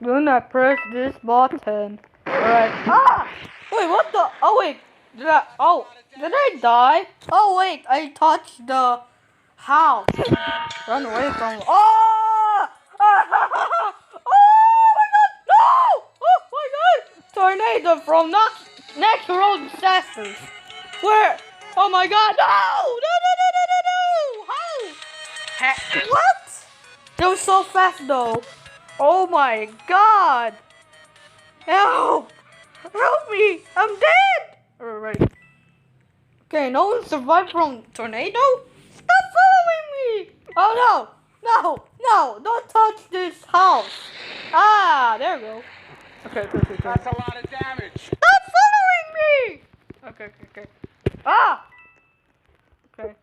Do not press this button. Alright. Ah! Wait, what the? Oh, wait. Did I die? Oh, wait. I touched the house. Run away from. Oh! Oh my god! No! Oh my god! Tornado from natural disasters. Where? Oh my god! No! No! No! No! No! No! No! How? What? It was so fast though. Oh my god! Help! Help me! I'm dead! Alright. Okay, no one survived from tornado? Stop following me! Oh no! No! No! Don't touch this house! Ah! There we go. Okay. That's a lot of damage. Stop following me! Okay. Ah! Okay.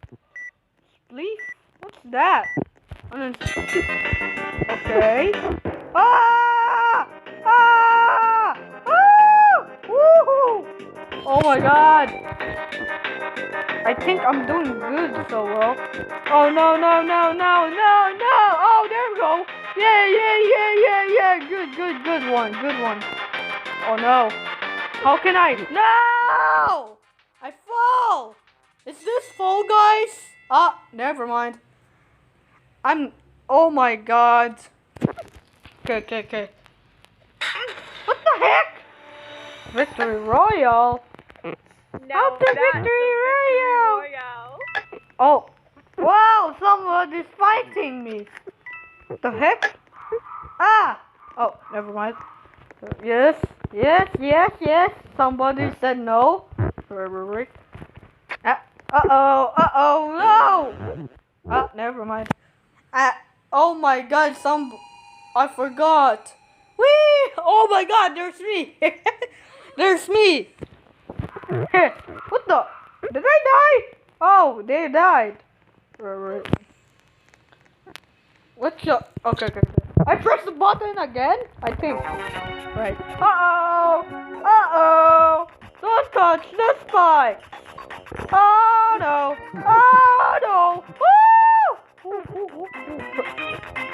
Please? What's that? Okay. Ah! Ah! Ah! Woohoo! Oh my god! I think I'm doing good so well. Oh no! Oh, there we go! Yeah! Good one. Oh no! How can I? No! I fall! Is this Fall Guys? Ah, never mind. Oh my god. Okay. What the heck? Victory Royale? No, How's the that's Victory Royale? Royale. Oh, wow, somebody's fighting me. What the heck? Ah! Oh, never mind. Yes. Somebody said no. Right. Uh-oh, no! Ah, never mind. Oh my god, I forgot. Whee! Oh my god, there's me. There's me. What the? Did I die? Oh, they died. Right. What's up? Okay. I pressed the button again, I think. Right. Uh-oh. Don't touch the spike. Oh no. Woo!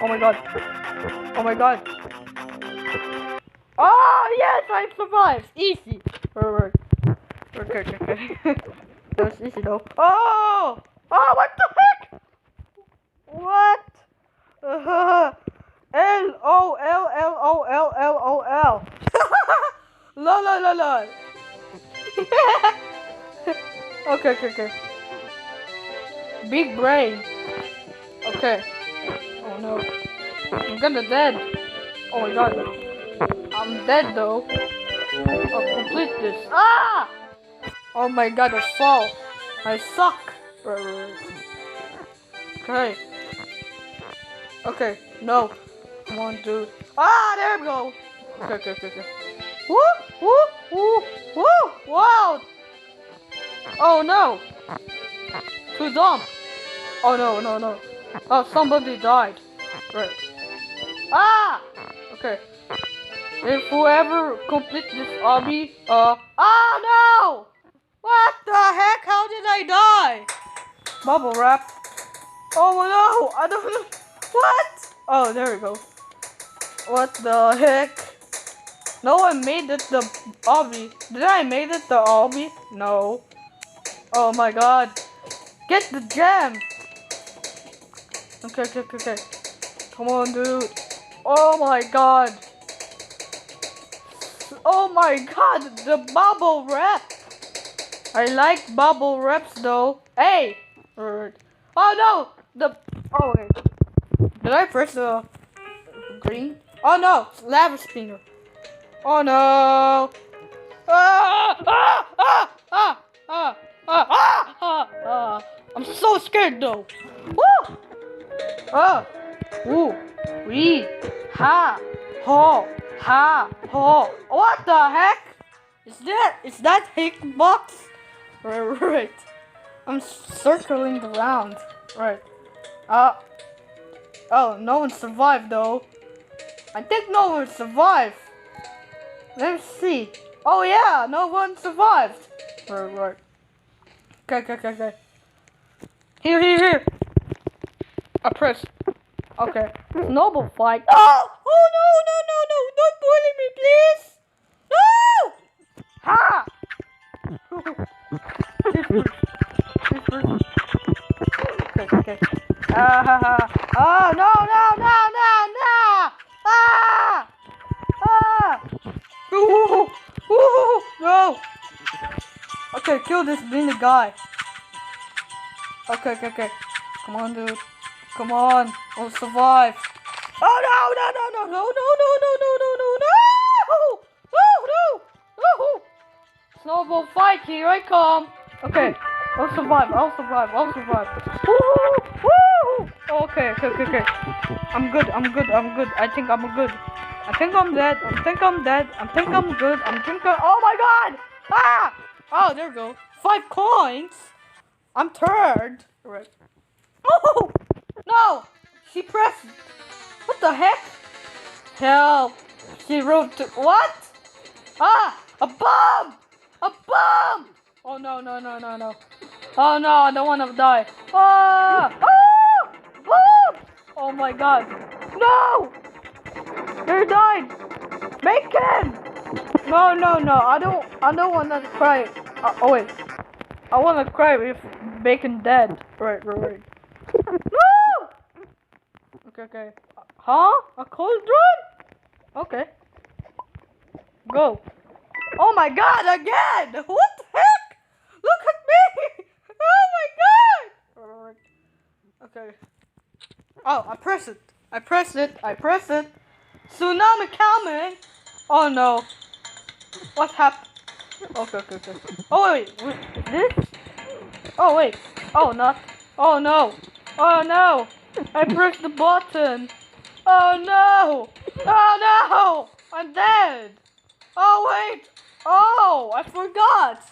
Oh my god. Oh yes, I survived. Easy. Right. Okay. That's easy though. Oh, what the heck? What? LOL. Lol. Okay. Big brain. Okay. Oh no. I'm gonna dead. Oh my god. I'm dead though. I'll complete this. Ah! Oh my god, I fall. I suck. Okay. No. Come on, dude. Ah, there we go. Okay. Woo! Wow! Oh no! Too dumb. Oh no. Oh, somebody died. Right. Ah! Okay. If whoever complete this obby, oh no! What the heck? How did I die? Bubble wrap. Oh no! I don't know. What? Oh, there we go. What the heck? No one made it the obby. Did I made it the obby? No. Oh my god. Get the gem. Okay. Come on, dude. Oh my god. The bubble wrap. I like bubble wraps though. Hey. Oh no. Okay. Did I press the green? Oh no. Lava spinner. Oh no. I'm so scared though. Woo! Ooh, wee, ha, ho. What the heck? Is that hitbox? Right. I'm circling around. Right. Oh, no one survived though. I think no one survived. Let's see. Oh yeah, no one survived. Right. Okay. Here. I press. Okay. Snowball fight. Oh no. Oh no no no no no! Ah! Ah! Ooh! Ooh! No! Okay, kill this being the guy. Okay. Come on, dude. Come on. We'll survive. Oh no no no no no no no no no no no no! No! No! No! Snowball fight, here I come. Okay, I'll survive. Woo! Woo! Okay. I'm good. I think I'm good. I think I'm dead. I think I'm good. Oh my god! Ah! Oh, there we go. 5 coins. I'm third. Right. Oh! No! She pressed. What the heck? Help! She wrote to what? Ah! A bomb! A bomb! Oh no. Oh no, I don't want to die. Ah! Oh! Bomb! Oh my god. No! They died! Bacon! No. I don't want to cry. Oh wait. I want to cry if Bacon dead. Right. No! Okay. Huh? A cauldron? Okay. Go. Oh my god, again! What the heck? Look at me! Oh my god! Okay. Oh, I press it. Tsunami coming! Oh no. What happened? Okay. Oh wait, this? Oh wait. Oh not. Oh no. I pressed the button. Oh no. I'm dead. Oh wait. Oh, I forgot.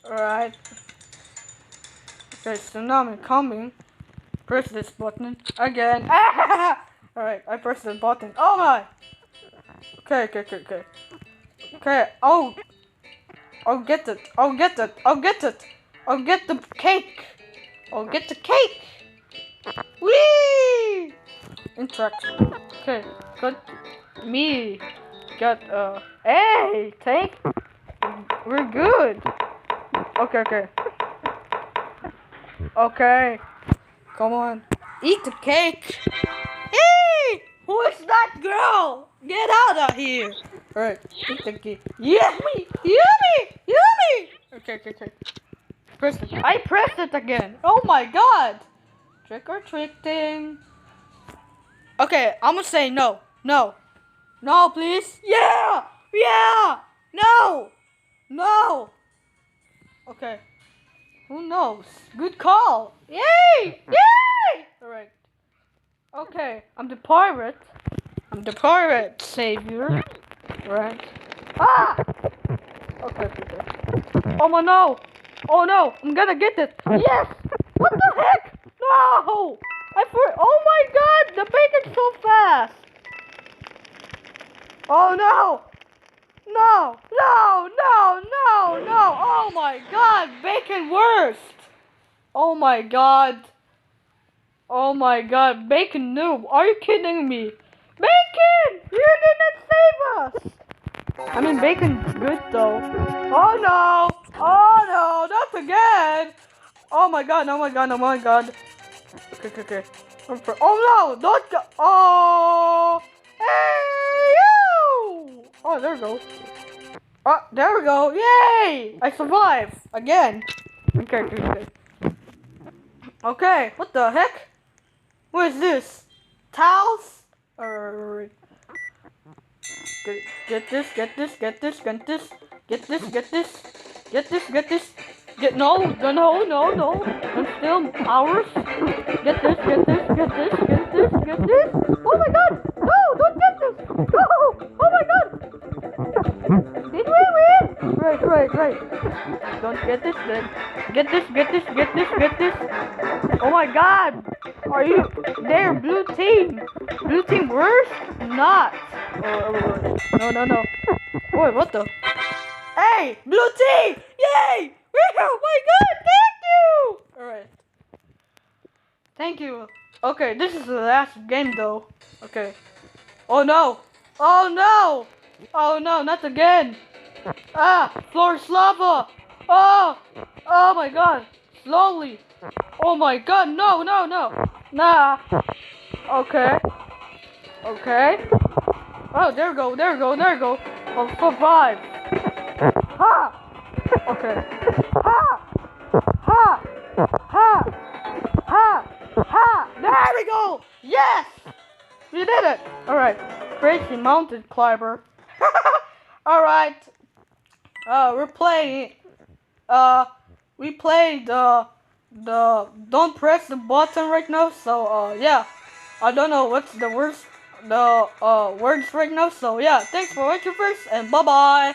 Alright. Okay, tsunami coming. Press this button again. Alright, I pressed the button. Oh my. Okay. Okay. Oh. I'll get it. I'll get the cake. Whee! Interaction. Okay, good. Me. Got hey, tank. We're good. Okay. Come on. Eat the cake. Hey! Who is that girl? Get out of here. Alright, eat the cake. Yummy! Okay. Press it. I pressed it again. Oh my god. Trick or treating. Okay, I'm gonna say no. No, please. Yeah. No. Okay. Who knows? Good call. Yay! Alright. Okay, I'm the pirate savior. Right. Ah! Okay. Oh no! I'm gonna get it. Yes! What the heck? No! Oh my god! The bacon's so fast! Oh no! No! Oh my god! Bacon worst! Oh my god! Bacon noob! Are you kidding me? Bacon! You didn't save us! I mean, bacon's good though. Oh no! Not again! Oh my god! Okay. Oh no! Don't go! Oh! Hey you! Oh, there we go. Oh, there we go! Yay! I survived again. Okay. Okay, what the heck? What is this? Towels? Get this. No. I'm still ours. Get this. Oh my god! No, don't get this! No! Oh my god! Did we win? Right. Don't get this then. Get this. Oh my god! Are you there, blue team? Blue team worse? Not. No. Wait, what the? Hey, blue team! Yay! Oh my god, thank you! Alright. Thank you. Okay, this is the last game though. Okay. Oh no, not again. Ah, floor is lava. Oh my god. Slowly. Oh my god, no, no, no. Nah. Okay. Okay. Oh, there we go, there we go, there we go. I'll survive. Ha! Okay. Ha! Ha! Ha! Ha! Ha! There we go! Yes! We did it! Alright. Crazy mountain climber. Alright. We're playing. We played the don't press the button right now. So yeah, I don't know what's the words right now. So yeah, thanks for watching first, and bye bye.